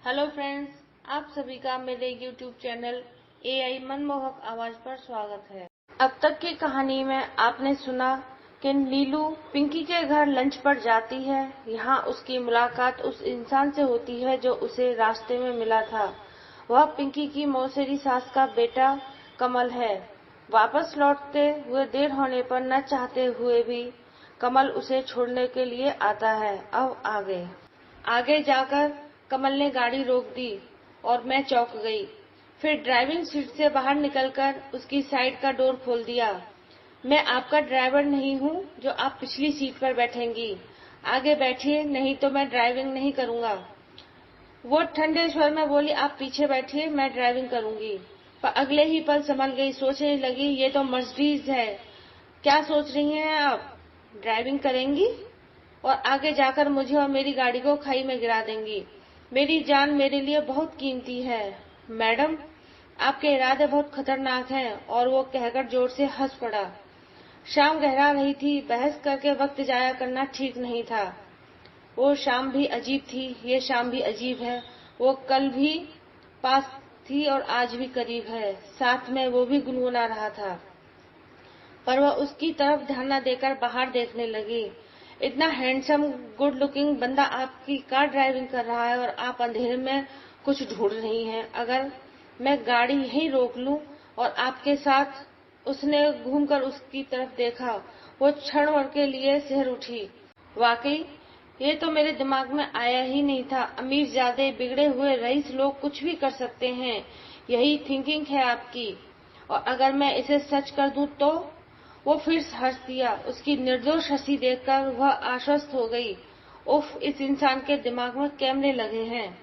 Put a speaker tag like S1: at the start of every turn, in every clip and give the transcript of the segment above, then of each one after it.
S1: Hello friends, आप सभी का मेरे यूट्यूब चैनल एआई मनमोहक आवाज पर स्वागत है। अब तक की कहानी में आपने सुना कि नीलू पिंकी के घर लंच पर जाती है। यहाँ उसकी मुलाकात उस इंसान से होती है जो उसे रास्ते में मिला था। वह पिंकी की मौसेरी सास का बेटा कमल है। वापस लौटते हुए देर होने पर न चाहते हुए भी कमल उसे छोड़ने के लिए आता है। अब आगे जाकर कमल ने गाड़ी रोक दी और मैं चौंक गई। फिर ड्राइविंग सीट से बाहर निकलकर उसकी साइड का डोर खोल दिया। मैं आपका ड्राइवर नहीं हूँ जो आप पिछली सीट पर बैठेंगी। आगे बैठिए, नहीं तो मैं ड्राइविंग नहीं करूँगा। वो ठंडे स्वर में बोली, आप पीछे बैठिए, मैं ड्राइविंग करूँगी। पर अगले ही पल संभल गई। सोचने लगी, ये तो मर्सिडीज है। क्या सोच रही हैं आप? ड्राइविंग करेंगी और आगे जाकर मुझे और मेरी गाड़ी को खाई में गिरा देंगी। मेरी जान मेरे लिए बहुत कीमती है। मैडम, आपके इरादे बहुत खतरनाक हैं। और वो कहकर जोर से हंस पड़ा। शाम गहरा रही थी। बहस करके वक्त जाया करना ठीक नहीं था। वो शाम भी अजीब थी, ये शाम भी अजीब है। वो कल भी पास थी और आज भी करीब है। साथ में वो भी गुनगुना रहा था। पर वह उसकी तरफ ध्यान न देकर बाहर देखने लगी। इतना हैंडसम गुड लुकिंग बंदा आपकी कार ड्राइविंग कर रहा है और आप अंधेरे में कुछ ढूंढ रही हैं। अगर मैं गाड़ी यहीं रोक लूं और आपके साथ। उसने घूमकर उसकी तरफ देखा। वो क्षण भर के लिए सिहर उठी। वाकई ये तो मेरे दिमाग में आया ही नहीं था। अमीर ज्यादा बिगड़े हुए रईस लोग कुछ भी कर सकते हैं, यही थिंकिंग है आपकी। और अगर मैं इसे सच कर दूं तो? वो फिर हंस दिया। उसकी निर्दोष हंसी देखकर वह आश्वस्त हो गई। उफ, इस इंसान के दिमाग में कैमरे लगे हैं।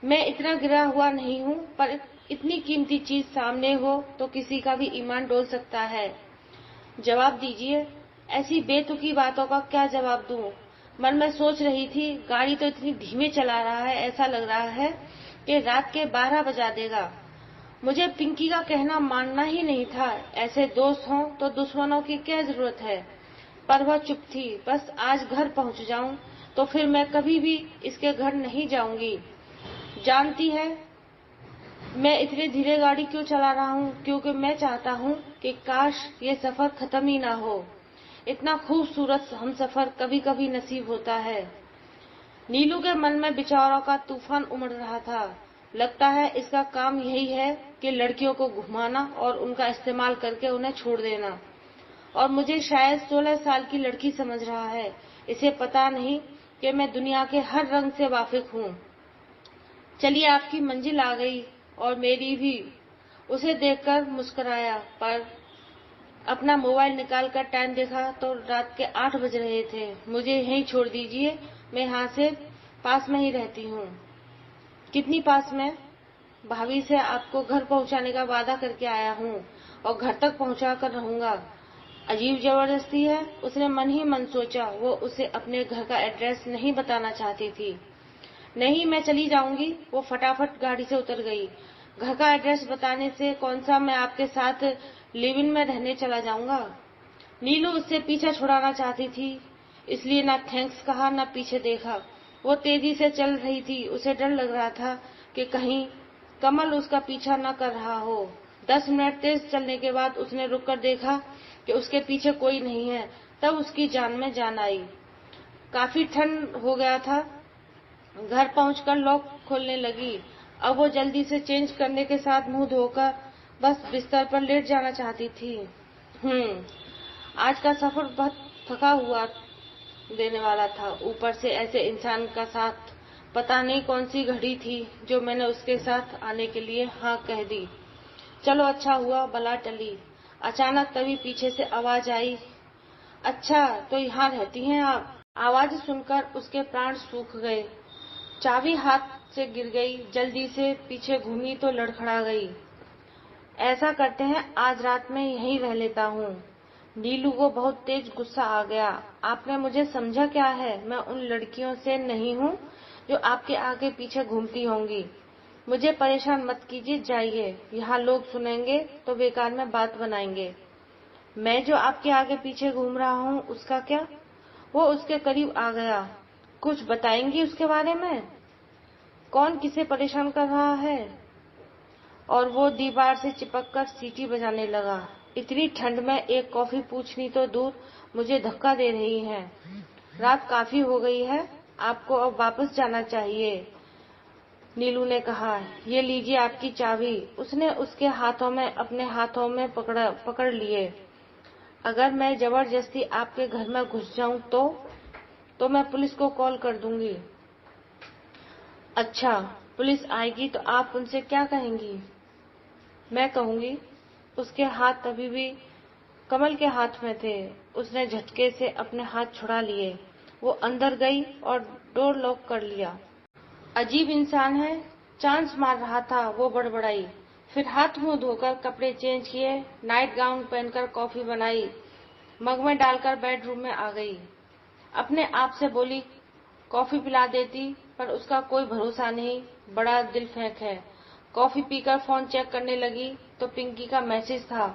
S1: मैं इतना गिरा हुआ नहीं हूँ, पर इतनी कीमती चीज सामने हो तो किसी का भी ईमान डोल सकता है। जवाब दीजिए, ऐसी बेतुकी बातों का क्या जवाब दूं? मन में सोच रही थी, गाड़ी तो इतनी धीमे चला रहा है, ऐसा लग रहा है कि रात के 12 बजा देगा। मुझे पिंकी का कहना मानना ही नहीं था। ऐसे दोस्त हों तो दुश्मनों की क्या जरूरत है। पर वह चुप थी। बस आज घर पहुंच जाऊं तो फिर मैं कभी भी इसके घर नहीं जाऊंगी। जानती है मैं इतनी धीरे गाड़ी क्यों चला रहा हूँ? क्योंकि मैं चाहता हूँ कि काश ये सफर खत्म ही ना हो। इतना खूबसूरत हमसफर कभी कभी नसीब होता है। नीलू के मन में विचारों का तूफान उमड़ रहा था। लगता है इसका काम यही है कि लड़कियों को घुमाना और उनका इस्तेमाल करके उन्हें छोड़ देना। और मुझे शायद 16 साल की लड़की समझ रहा है। इसे पता नहीं कि मैं दुनिया के हर रंग से वाकिफ हूँ। चलिए, आपकी मंजिल आ गई और मेरी भी। उसे देखकर मुस्कुराया, पर अपना मोबाइल निकालकर टाइम देखा तो रात के 8 बज रहे थे। मुझे यहीं छोड़ दीजिए, मैं यहाँ से पास में ही रहती हूँ। कितनी पास में? भाभी से आपको घर पहुँचाने का वादा करके आया हूँ और घर तक पहुँचा कर रहूंगा। अजीब जबरदस्ती है, उसने मन ही मन सोचा। वो उसे अपने घर का एड्रेस नहीं बताना चाहती थी। नहीं, मैं चली जाऊंगी। वो फटाफट गाड़ी से उतर गई। घर का एड्रेस बताने से कौन सा मैं आपके साथ लिव इन में रहने चला जाऊंगा। नीलू उससे पीछा छुड़ाना चाहती थी, इसलिए ना थैंक्स कहा ना पीछे देखा। वो तेजी से चल रही थी। उसे डर लग रहा था कि कहीं कमल उसका पीछा न कर रहा हो। 10 मिनट तेज चलने के बाद उसने रुककर देखा कि उसके पीछे कोई नहीं है। तब उसकी जान में जान आई। काफी ठंड हो गया था। घर पहुंचकर लॉक खोलने लगी। अब वो जल्दी से चेंज करने के साथ मुंह धोकर बस बिस्तर पर लेट जाना चाहती थी। आज का सफर बहुत थका हुआ देने वाला था। ऊपर से ऐसे इंसान का साथ। पता नहीं कौन सी घड़ी थी जो मैंने उसके साथ आने के लिए हाँ कह दी। चलो, अच्छा हुआ बला टली। अचानक तभी पीछे से आवाज आई, अच्छा तो यहाँ रहती हैं आप? आवाज सुनकर उसके प्राण सूख गए। चाबी हाथ से गिर गई। जल्दी से पीछे घूमी तो लड़खड़ा गई। ऐसा करते हैं, आज रात में यहीं रह लेता हूँ। नीलू को बहुत तेज गुस्सा आ गया। आपने मुझे समझा क्या है? मैं उन लड़कियों से नहीं हूँ जो आपके आगे पीछे घूमती होंगी। मुझे परेशान मत कीजिए, जाइए। यहाँ लोग सुनेंगे तो बेकार में बात बनाएंगे। मैं जो आपके आगे पीछे घूम रहा हूँ उसका क्या? वो उसके करीब आ गया। कुछ बताएंगी उसके बारे में? कौन किसे परेशान कर रहा है? और वो दीवार से चिपककर सीटी बजाने लगा। इतनी ठंड में एक कॉफी पूछनी तो दूर, मुझे धक्का दे रही है। रात काफी हो गई है, आपको अब वापस जाना चाहिए, नीलू ने कहा। ये लीजिए आपकी चाबी। उसने उसके हाथों में अपने हाथों में पकड़ लिए। अगर मैं जबरदस्ती आपके घर में घुस जाऊं तो मैं पुलिस को कॉल कर दूंगी। अच्छा, पुलिस आएगी तो आप उनसे क्या कहेंगी? मैं कहूंगी। उसके हाथ तभी भी कमल के हाथ में थे। उसने झटके से अपने हाथ छुड़ा लिए। वो अंदर गई और डोर लॉक कर लिया। अजीब इंसान है, चांस मार रहा था, वो बड़बड़ाई। फिर हाथ मुंह धोकर कपड़े चेंज किए, नाइट गाउन पहनकर कॉफी बनाई, मग में डालकर बेडरूम में आ गई। अपने आप से बोली कॉफी पिला देती, पर उसका कोई भरोसा नहीं, बड़ा दिल फेंक है। कॉफी पीकर फोन चेक करने लगी तो पिंकी का मैसेज था,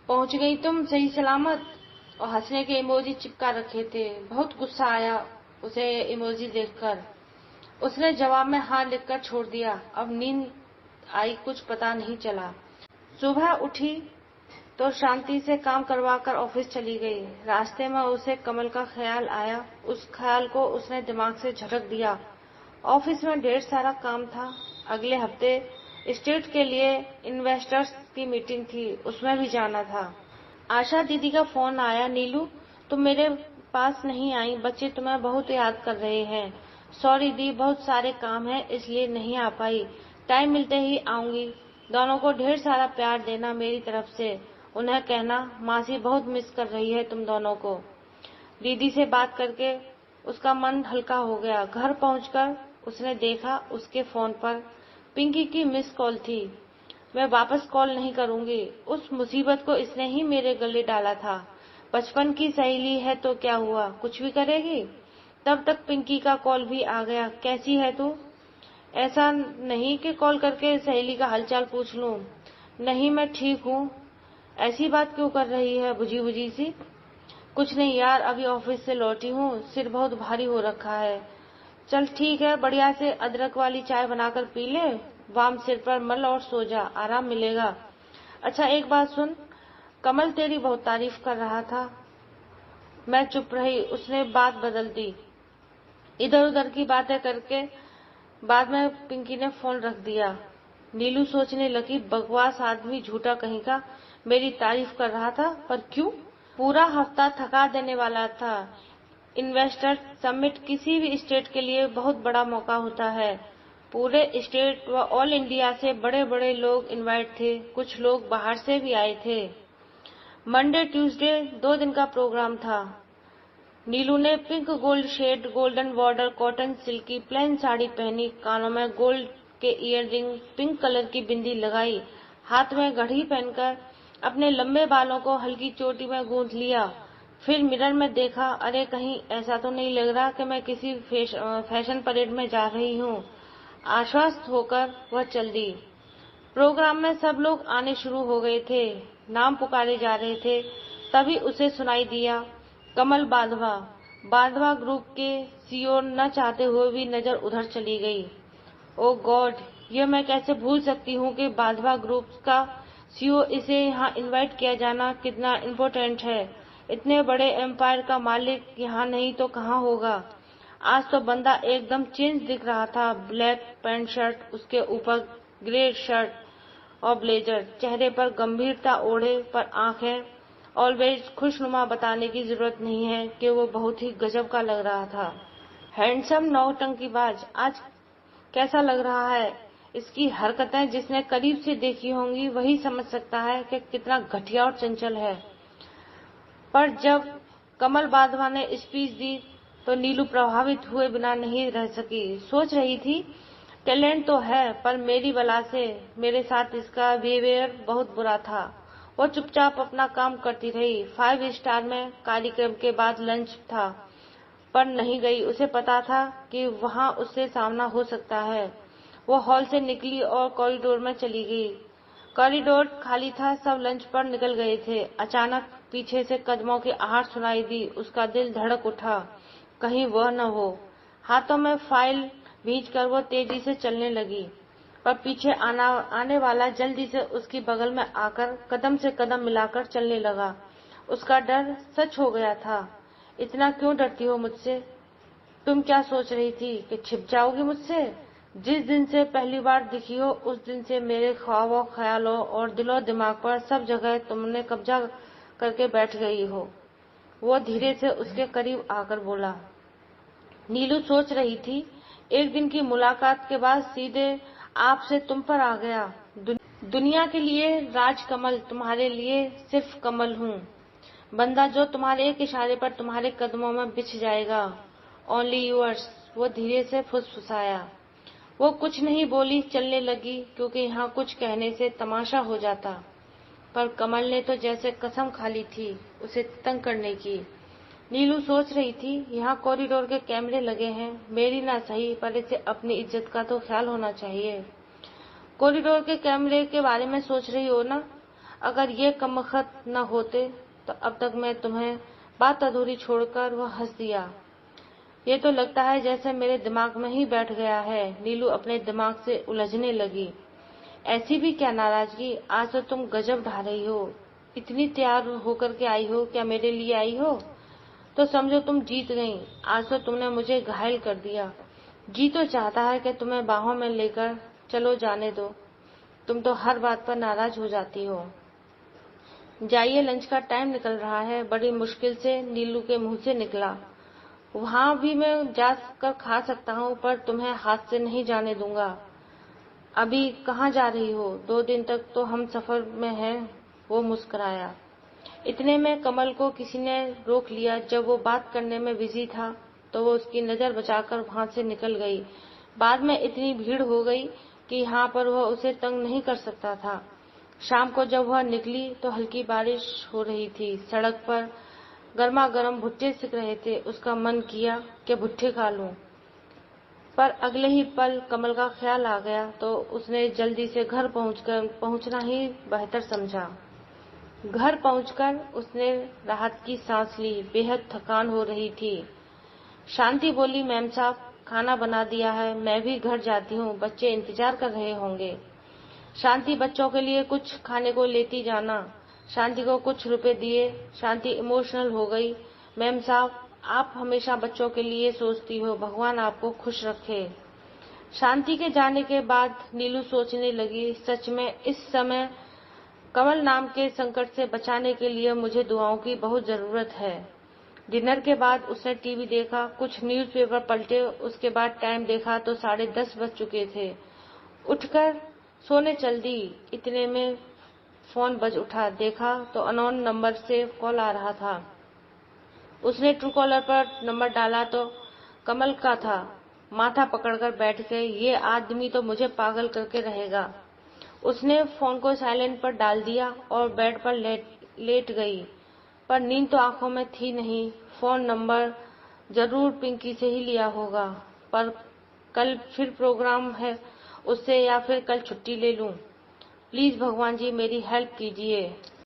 S1: पहुंच गई तुम सही सलामत, और हंसने के इमोजी चिपका रखे थे। बहुत गुस्सा आया उसे इमोजी देखकर। उसने जवाब में हाँ लिखकर छोड़ दिया। अब नींद आई, कुछ पता नहीं चला। सुबह उठी तो शांति से काम करवाकर ऑफिस चली गई। रास्ते में उसे कमल का ख्याल आया। उस ख्याल को उसने दिमाग से झटक दिया। ऑफिस में ढेर सारा काम था। अगले हफ्ते स्टेट के लिए इन्वेस्टर्स की मीटिंग थी, उसमें भी जाना था। आशा दीदी का फोन आया, नीलू तुम मेरे पास नहीं आई, बच्चे तुम्हें बहुत याद कर रहे हैं। सॉरी दी, बहुत सारे काम है इसलिए नहीं आ पाई, टाइम मिलते ही आऊंगी। दोनों को ढेर सारा प्यार देना मेरी तरफ से। उन्हें कहना मासी बहुत मिस कर रही है तुम दोनों को। दीदी से बात करके उसका मन हल्का हो गया। घर पहुंचकर उसने देखा उसके फोन पर पिंकी की मिस कॉल थी। मैं वापस कॉल नहीं करूंगी, उस मुसीबत को इसने ही मेरे गले डाला था। बचपन की सहेली है तो क्या हुआ, कुछ भी करेगी। तब तक पिंकी का कॉल भी आ गया। कैसी है तू? ऐसा नहीं कि कॉल करके सहेली का हालचाल पूछ लूं। नहीं, मैं ठीक हूँ। ऐसी बात क्यों कर रही है बुझी बुझी सी? कुछ नहीं यार, अभी ऑफिस से लौटी हूँ, सिर बहुत भारी हो रखा है। चल ठीक है, बढ़िया से अदरक वाली चाय बनाकर पी ले, वाम सिर पर मल और सो जा, आराम मिलेगा। अच्छा एक बात सुन, कमल तेरी बहुत तारीफ कर रहा था। मैं चुप रही। उसने बात बदल दी। इधर उधर की बातें करके बाद में पिंकी ने फोन रख दिया। नीलू सोचने लगी, बकवास आदमी, झूठा कहीं का, मेरी तारीफ कर रहा था, पर क्यों? पूरा हफ्ता थका देने वाला था। इन्वेस्टर समिट किसी भी स्टेट के लिए बहुत बड़ा मौका होता है। पूरे स्टेट व ऑल इंडिया से बड़े बड़े लोग इनवाइट थे, कुछ लोग बाहर से भी आए थे। मंडे ट्यूसडे 2 दिन का प्रोग्राम था। नीलू ने pink gold shade, golden border, cotton silk की प्लेन साड़ी पहनी, कानों में गोल्ड के ईयररिंग, पिंक कलर की बिंदी लगाई, हाथ में घड़ी पहनकर अपने लंबे बालों को हल्की चोटी में गूंथ लिया। फिर मिरर में देखा, अरे कहीं ऐसा तो नहीं लग रहा कि मैं किसी फैशन परेड में जा रही हूँ। आश्वस्त होकर वह चल दी। प्रोग्राम में सब लोग आने शुरू हो गए थे, नाम पुकारे जा रहे थे। तभी उसे सुनाई दिया, कमल बांधवा। बांधवा ग्रुप के सीईओ न चाहते हुए भी नजर उधर चली गई। ओ गॉड, ये मैं कैसे भूल सकती हूँ कि बांधवा ग्रुप का सीईओ, इसे यहाँ इनवाइट किया जाना कितना इम्पोर्टेंट है। इतने बड़े एम्पायर का मालिक यहाँ नहीं तो कहाँ होगा। आज तो बंदा एकदम चेंज दिख रहा था। ब्लैक पैंट शर्ट, उसके ऊपर ग्रे शर्ट और ब्लेजर, चेहरे पर गंभीरता ओढ़े पर आंखें ऑलवेज खुशनुमा, बताने की जरूरत नहीं है कि वो बहुत ही गजब का लग रहा था। हैंडसम नौटंकीबाज, आज कैसा लग रहा है। इसकी हरकतें जिसने करीब से देखी होंगी वही समझ सकता है कि कितना घटिया और चंचल है। पर जब कमल बांधवा ने स्पीच दी तो नीलू प्रभावित हुए बिना नहीं रह सकी। सोच रही थी, टैलेंट तो है, पर मेरी बला से मेरे साथ इसका बिहेवियर बहुत बुरा था। वो चुपचाप अपना काम करती रही। 5 स्टार में कार्यक्रम के बाद लंच था, पर नहीं गई। उसे पता था कि वहां उससे सामना हो सकता है। वो हॉल से निकली और कॉरिडोर में चली गई। कॉरिडोर खाली था, सब लंच पर निकल गए थे। अचानक पीछे से कदमों की आहट सुनाई दी। उसका दिल धड़क उठा, कहीं वह न हो। हाथों में फाइल भींचकर वो तेजी से चलने लगी, पर पीछे आने वाला जल्दी से उसकी बगल में आकर कदम से कदम मिलाकर चलने लगा। उसका डर सच हो गया था। इतना क्यों डरती हो मुझसे? तुम क्या सोच रही थी कि छिप जाओगी मुझसे? जिस दिन से पहली बार दिखी हो उस दिन से मेरे ख्वाबों, ख्यालों और दिलो दिमाग पर सब जगह तुमने कब्जा करके बैठ गई हो। वो धीरे से उसके करीब आकर बोला। नीलू सोच रही थी, एक दिन की मुलाकात के बाद सीधे आप से तुम पर आ गया। दुनिया के लिए राजकमल, तुम्हारे लिए सिर्फ कमल हूँ, बंदा जो तुम्हारे एक इशारे पर तुम्हारे कदमों में बिछ जाएगा। Only yours. वो धीरे से फुसफुसाया। वो कुछ नहीं बोली, चलने लगी, क्योंकि यहाँ कुछ कहने से तमाशा हो जाता। पर कमल ने तो जैसे कसम खा ली थी उसे तंग करने की। नीलू सोच रही थी, यहाँ कॉरिडोर के कैमरे लगे हैं, मेरी ना सही पर इसे अपनी इज्जत का तो ख्याल होना चाहिए। कॉरिडोर के कैमरे के बारे में सोच रही हो ना? अगर ये कमबख्त न होते तो अब तक मैं तुम्हें बात अधूरी छोड़कर वह हंस दिया। ये तो लगता है जैसे मेरे दिमाग में ही बैठ गया है। नीलू अपने दिमाग से उलझने लगी। ऐसी भी क्या नाराजगी? आज तो तुम गजब ढा रही हो। इतनी तैयार होकर के आई हो? क्या मेरे लिए आई हो? तो समझो तुम जीत गई। आज तो तुमने मुझे घायल कर दिया। जी तो चाहता है कि तुम्हें बाहों में लेकर चलो, जाने दो। तुम तो हर बात पर नाराज हो जाती हो। जाइए, लंच का टाइम निकल रहा है। बड़ी मुश्किल से नीलू के मुंह से निकला। वहां भी मैं जाकर खा सकता हूँ, पर तुम्हें हाथ से नहीं जाने दूंगा। अभी कहाँ जा रही हो? 2 दिन तक तो हम सफर में हैं। वो मुस्कुराया। इतने में कमल को किसी ने रोक लिया। जब वो बात करने में बिजी था तो वो उसकी नजर बचाकर वहां से निकल गई। बाद में इतनी भीड़ हो गई कि यहाँ पर वह उसे तंग नहीं कर सकता था। शाम को जब वह निकली तो हल्की बारिश हो रही थी। सड़क पर गर्मा गर्म भुट्टे सिक रहे थे। उसका मन किया कि भुट्टे खा लूं, पर अगले ही पल कमल का ख्याल आ गया तो उसने जल्दी से घर पहुंचना ही बेहतर समझा। घर पहुंचकर उसने राहत की सांस ली। बेहद थकान हो रही थी। शांति बोली, मैम साहब, खाना बना दिया है, मैं भी घर जाती हूँ, बच्चे इंतजार कर रहे होंगे। शांति, बच्चों के लिए कुछ खाने को लेती जाना। शांति को कुछ रुपए दिए। शांति इमोशनल हो गई। मैम साहब, आप हमेशा बच्चों के लिए सोचती हो, भगवान आपको खुश रखे। शांति के जाने के बाद नीलू सोचने लगी, सच में इस समय कमल नाम के संकट से बचाने के लिए मुझे दुआओं की बहुत जरूरत है। डिनर के बाद उसने टीवी देखा, कुछ न्यूज़पेपर पलटे। उसके बाद टाइम देखा तो 10:30 बज चुके थे। उठकर सोने चल दी। इतने में फोन बज उठा। देखा तो अननोन नंबर से कॉल आ रहा था। उसने ट्रू कॉलर पर नंबर डाला तो कमल का था। माथा पकड़कर बैठ गई। ये आदमी तो मुझे पागल करके रहेगा। उसने फोन को साइलेंट पर डाल दिया और बेड पर लेट गई, पर नींद तो आंखों में थी नहीं। फोन नंबर जरूर पिंकी से ही लिया होगा, पर कल फिर प्रोग्राम है उससे, या फिर कल छुट्टी ले लूं। प्लीज भगवान जी मेरी हेल्प कीजिए।